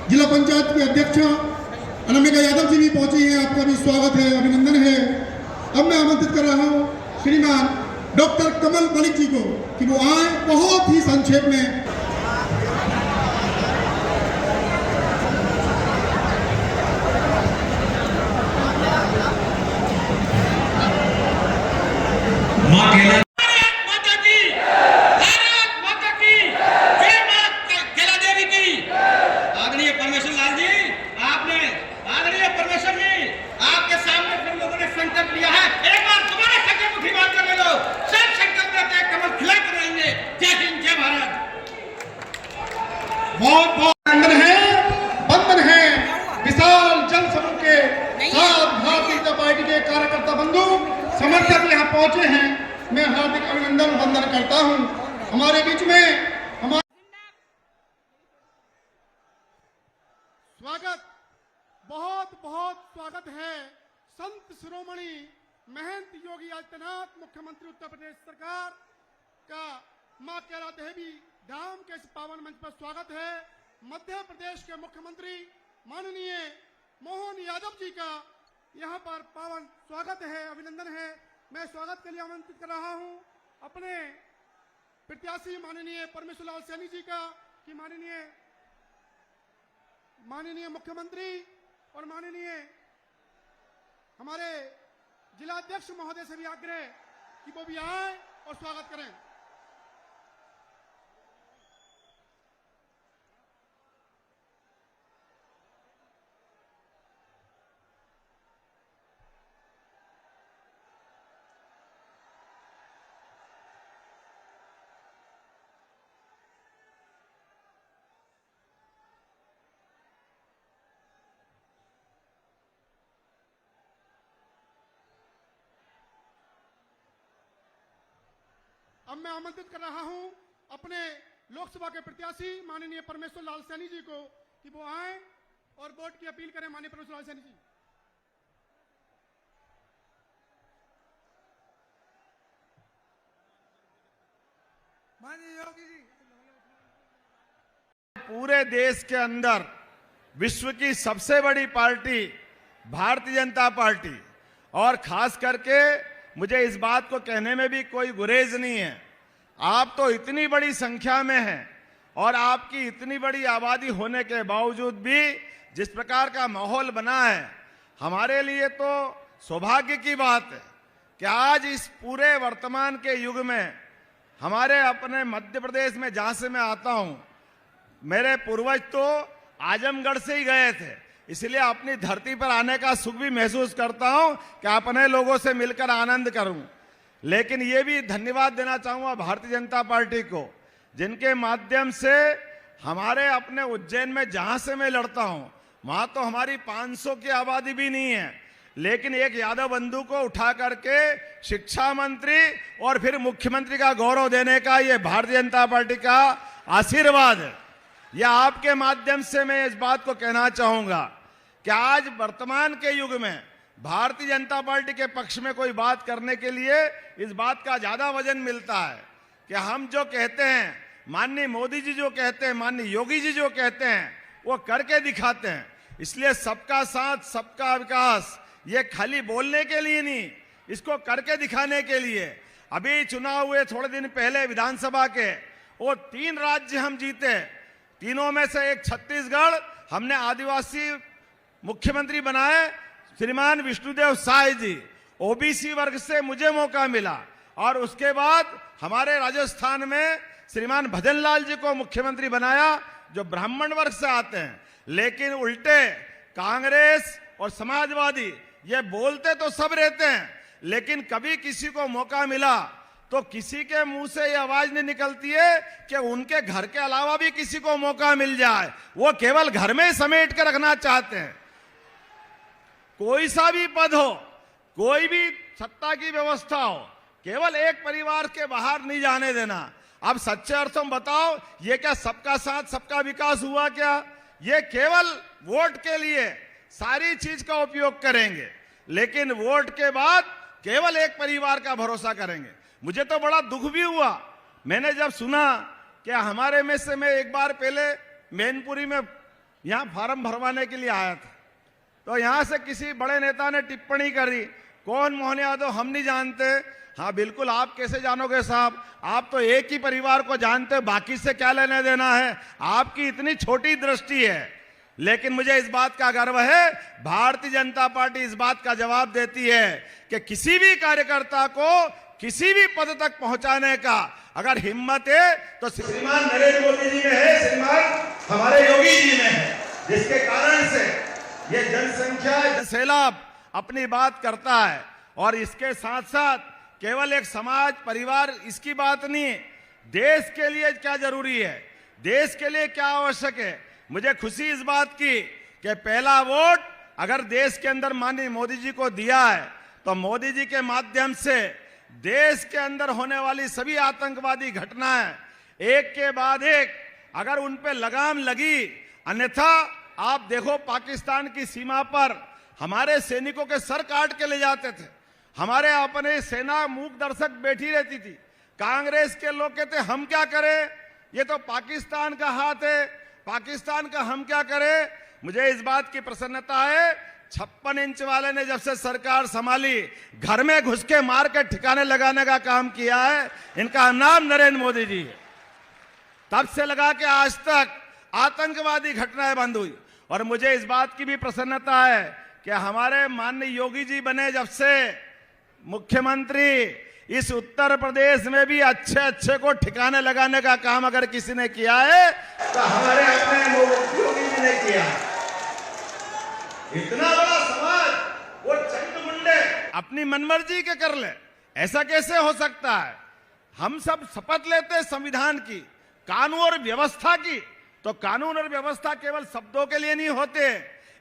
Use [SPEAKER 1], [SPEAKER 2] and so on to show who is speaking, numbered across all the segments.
[SPEAKER 1] जिला पंचायत के अध्यक्ष अनामिका यादव जी भी पहुंची हैं। आपका भी स्वागत है, अभिनंदन है। अब मैं आमंत्रित कर रहा हूं श्रीमान डॉक्टर कमल मलिक जी को कि वो आए, बहुत ही संक्षेप में। बहुत बहुत बंधन है विशाल जन समूह के साथ भारतीय जनता पार्टी के कार्यकर्ता बंधु समर्थक यहाँ पहुंचे हैं। मैं हार्दिक अभिनंदन वंदन करता हूं। हमारे बीच में स्वागत, बहुत बहुत स्वागत है संत शिरोमणि महंत योगी आदित्यनाथ मुख्यमंत्री उत्तर प्रदेश सरकार का मां कैला देवी धाम के इस पावन मंच पर स्वागत है। मध्य प्रदेश के मुख्यमंत्री माननीय मोहन यादव जी का यहां पर पावन स्वागत है, अभिनंदन है। मैं स्वागत के लिए आमंत्रित कर रहा हूं अपने प्रत्याशी माननीय परमेश्वर लाल सैनी जी का कि माननीय मुख्यमंत्री और माननीय हमारे जिलाध्यक्ष महोदय से भी आग्रह कि वो भी आए और स्वागत करें। अब मैं आमंत्रित कर रहा हूं अपने लोकसभा के प्रत्याशी माननीय परमेश्वर लाल सैनी जी को कि वो आए और वोट की अपील करें। माननीय परमेश्वर लाल सैनी जी। माननीय योगी जी,
[SPEAKER 2] पूरे देश के अंदर विश्व की सबसे बड़ी पार्टी भारतीय जनता पार्टी, और खास करके मुझे इस बात को कहने में भी कोई गुरेज नहीं है। आप तो इतनी बड़ी संख्या में हैं और आपकी इतनी बड़ी आबादी होने के बावजूद भी जिस प्रकार का माहौल बना है, हमारे लिए तो सौभाग्य की बात है कि आज इस पूरे वर्तमान के युग में हमारे अपने मध्य प्रदेश में, जहां से मैं आता हूं, मेरे पूर्वज तो आजमगढ़ से ही गए थे, इसलिए अपनी धरती पर आने का सुख भी महसूस करता हूं कि अपने लोगों से मिलकर आनंद करूं। लेकिन ये भी धन्यवाद देना चाहूंगा भारतीय जनता पार्टी को, जिनके माध्यम से हमारे अपने उज्जैन में, जहां से मैं लड़ता हूं, वहां तो हमारी 500 की आबादी भी नहीं है, लेकिन एक यादव बंधु को उठा करके शिक्षा मंत्री और फिर मुख्यमंत्री का गौरव देने का ये भारतीय जनता पार्टी का आशीर्वाद है। यह आपके माध्यम से मैं इस बात को कहना चाहूंगा कि आज वर्तमान के युग में भारतीय जनता पार्टी के पक्ष में कोई बात करने के लिए इस बात का ज्यादा वजन मिलता है कि हम जो कहते हैं, माननीय मोदी जी जो कहते हैं, माननीय योगी जी जो कहते हैं, वो करके दिखाते हैं। इसलिए सबका साथ सबका विकास ये खाली बोलने के लिए नहीं, इसको करके दिखाने के लिए। अभी चुनाव हुए थोड़े दिन पहले विधानसभा के, वो 3 राज्य हम जीते, तीनों में से एक छत्तीसगढ़ हमने आदिवासी मुख्यमंत्री बनाए, श्रीमान विष्णुदेव साय जी, ओबीसी वर्ग से मुझे मौका मिला, और उसके बाद हमारे राजस्थान में श्रीमान भजनलाल जी को मुख्यमंत्री बनाया जो ब्राह्मण वर्ग से आते हैं। लेकिन उल्टे कांग्रेस और समाजवादी ये बोलते तो सब रहते हैं, लेकिन कभी किसी को मौका मिला तो किसी के मुंह से ये आवाज नहीं निकलती है कि उनके घर के अलावा भी किसी को मौका मिल जाए। वो केवल घर में ही समेट कर रखना चाहते हैं। कोई सा भी पद हो, कोई भी सत्ता की व्यवस्था हो, केवल एक परिवार के बाहर नहीं जाने देना। अब सच्चे अर्थों में बताओ, ये क्या सबका साथ सबका विकास हुआ क्या? ये केवल वोट के लिए सारी चीज का उपयोग करेंगे, लेकिन वोट के बाद केवल एक परिवार का भरोसा करेंगे। मुझे तो बड़ा दुख भी हुआ मैंने जब सुना कि हमारे में से, मैं एक बार पहले मैनपुरी में यहाँ फॉर्म भरवाने के लिए आया था, तो यहाँ से किसी बड़े नेता ने टिप्पणी करी, कौन मोहन यादव हम नहीं जानते। हाँ बिल्कुल, आप कैसे जानोगे साहब, आप तो एक ही परिवार को जानते, बाकी से क्या लेने देना है, आपकी इतनी छोटी दृष्टि है। लेकिन मुझे इस बात का गर्व है, भारतीय जनता पार्टी इस बात का जवाब देती है कि किसी भी कार्यकर्ता को किसी भी पद तक पहुंचाने का अगर हिम्मत है तो श्रीमान नरेंद्र मोदी जी में है, श्रीमान हमारे योगी जी में है, जिसके कारण से ये जनसंख्या सैलाब अपनी बात करता है। और इसके साथ साथ केवल एक समाज परिवार इसकी बात नहीं, देश के लिए क्या जरूरी है, देश के लिए क्या आवश्यक है। मुझे खुशी इस बात की कि पहला वोट अगर देश के अंदर माननीय मोदी जी को दिया है तो मोदी जी के माध्यम से देश के अंदर होने वाली सभी आतंकवादी घटनाएं एक के बाद एक अगर उन पे लगाम लगी, अन्यथा आप देखो पाकिस्तान की सीमा पर हमारे सैनिकों के सर काट के ले जाते थे, हमारे अपने सेना मूक दर्शक बैठी रहती थी। कांग्रेस के लोग कहते हम क्या करें, ये तो पाकिस्तान का हाथ है, पाकिस्तान का हम क्या करें। मुझे इस बात की प्रसन्नता है, 56 इंच वाले ने जब से सरकार संभाली घर में घुस के मार के ठिकाने लगाने का काम किया है, इनका नाम नरेंद्र मोदी जी है। तब से लगा के आज तक आतंकवादी घटनाएं बंद हुई। और मुझे इस बात की भी प्रसन्नता है कि हमारे माननीय योगी जी बने जब से मुख्यमंत्री, इस उत्तर प्रदेश में भी अच्छे अच्छे को ठिकाने लगाने का काम अगर किसी ने किया है तो हमारे अपने योगी जी ने किया। इतना बड़ा समाज वो चंद मुंडे अपनी मनमर्जी के कर ले, ऐसा कैसे हो सकता है। हम सब शपथ लेते हैं संविधान की, कानून और व्यवस्था की, तो कानून और व्यवस्था केवल शब्दों के लिए नहीं होते,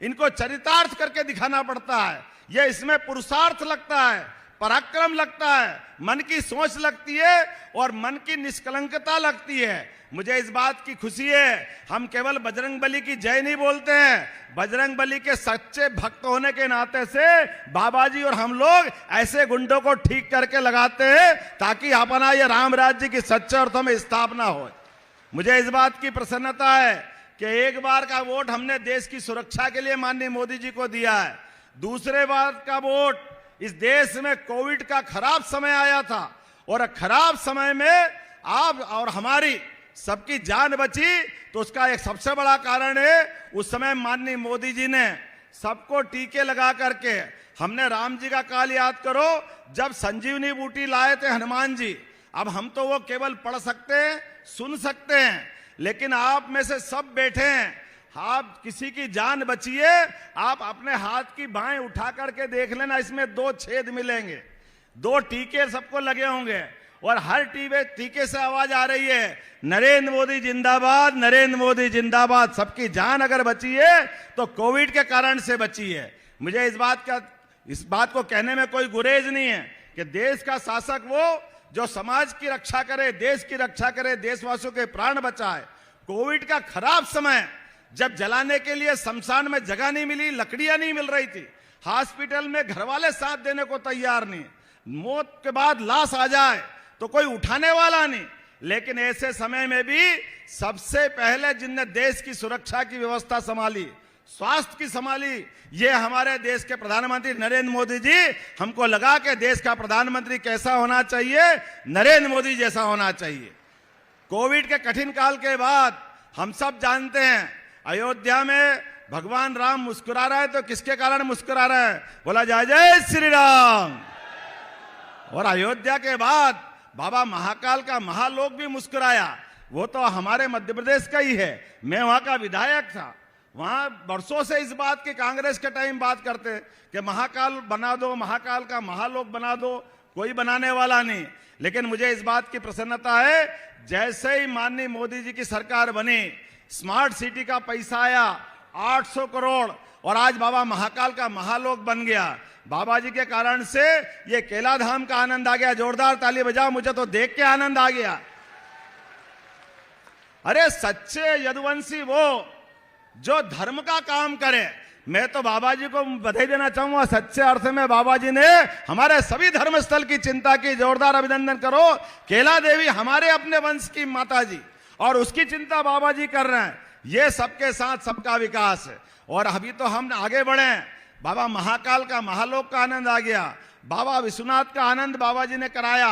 [SPEAKER 2] इनको चरितार्थ करके दिखाना पड़ता है। यह इसमें पुरुषार्थ लगता है, पराक्रम लगता है, मन की सोच लगती है और मन की निष्कलंकता लगती है। मुझे इस बात की खुशी है, हम केवल बजरंग बली की जय नहीं बोलते हैं, बजरंग बली के सच्चे भक्त होने के नाते से बाबा जी और हम लोग ऐसे गुंडों को ठीक करके लगाते हैं ताकि अपना ये राम राज्य की सच्चे अर्थों में स्थापना हो। मुझे इस बात की प्रसन्नता है कि एक बार का वोट हमने देश की सुरक्षा के लिए माननीय मोदी जी को दिया है, दूसरे बार का वोट इस देश में कोविड का खराब समय आया था और खराब समय में आप और हमारी सबकी जान बची, तो उसका एक सबसे बड़ा कारण है उस समय माननीय मोदी जी ने सबको टीके लगा करके, हमने राम जी का काल याद करो जब संजीवनी बूटी लाए थे हनुमान जी। अब हम तो वो केवल पढ़ सकते हैं, सुन सकते हैं, लेकिन आप में से सब बैठे हैं, आप किसी की जान बचिए, आप अपने हाथ की बाहें उठा करके देख लेना, इसमें 2 छेद मिलेंगे, 2 टीके सबको लगे होंगे और हर टीके से आवाज आ रही है नरेंद्र मोदी जिंदाबाद, नरेंद्र मोदी जिंदाबाद। सबकी जान अगर बची है तो कोविड के कारण से बची है। मुझे इस बात को कहने में कोई गुरेज नहीं है कि देश का शासक वो जो समाज की रक्षा करे, देश की रक्षा करे, देशवासियों के प्राण बचाए। कोविड का खराब समय जब जलाने के लिए शमशान में जगह नहीं मिली, लकड़ियां नहीं मिल रही थी, हॉस्पिटल में घरवाले साथ देने को तैयार नहीं, मौत के बाद लाश आ जाए तो कोई उठाने वाला नहीं, लेकिन ऐसे समय में भी सबसे पहले जिनने देश की सुरक्षा की व्यवस्था संभाली, स्वास्थ्य की संभाली, ये हमारे देश के प्रधानमंत्री नरेंद्र मोदी जी। हमको लगा कि देश का प्रधानमंत्री कैसा होना चाहिए, नरेंद्र मोदी जैसा होना चाहिए। कोविड के कठिन काल के बाद हम सब जानते हैं अयोध्या में भगवान राम मुस्कुरा रहे हैं, तो किसके कारण मुस्कुरा रहे हैं, बोला जय जय श्री राम। और अयोध्या के बाद बाबा महाकाल का महालोक भी मुस्कुराया, वो तो हमारे मध्य प्रदेश का ही है, मैं वहां का विधायक था। वहां वर्षों से इस बात की कांग्रेस के टाइम बात करते कि महाकाल बना दो, महाकाल का महालोक बना दो, कोई बनाने वाला नहीं। लेकिन मुझे इस बात की प्रसन्नता है, जैसे ही माननीय मोदी जी की सरकार बनी, स्मार्ट सिटी का पैसा आया 800 करोड़ और आज बाबा महाकाल का महालोक बन गया। बाबा जी के कारण से ये केला धाम का आनंद आ गया। जोरदार ताली बजाओ, मुझे तो देख के आनंद आ गया। अरे सच्चे यदुवंशी वो जो धर्म का काम करे, मैं तो बाबा जी को बधाई देना चाहूंगा। सच्चे अर्थ में बाबा जी ने हमारे सभी धर्मस्थल की चिंता की, जोरदार अभिनंदन करो। केला देवी हमारे अपने वंश की माता जी और उसकी चिंता बाबा जी कर रहे हैं। ये सबके साथ सबका विकास है। और अभी तो हम आगे बढ़े, बाबा महाकाल का महालोक का आनंद आ गया, बाबा विश्वनाथ का आनंद बाबा जी ने कराया।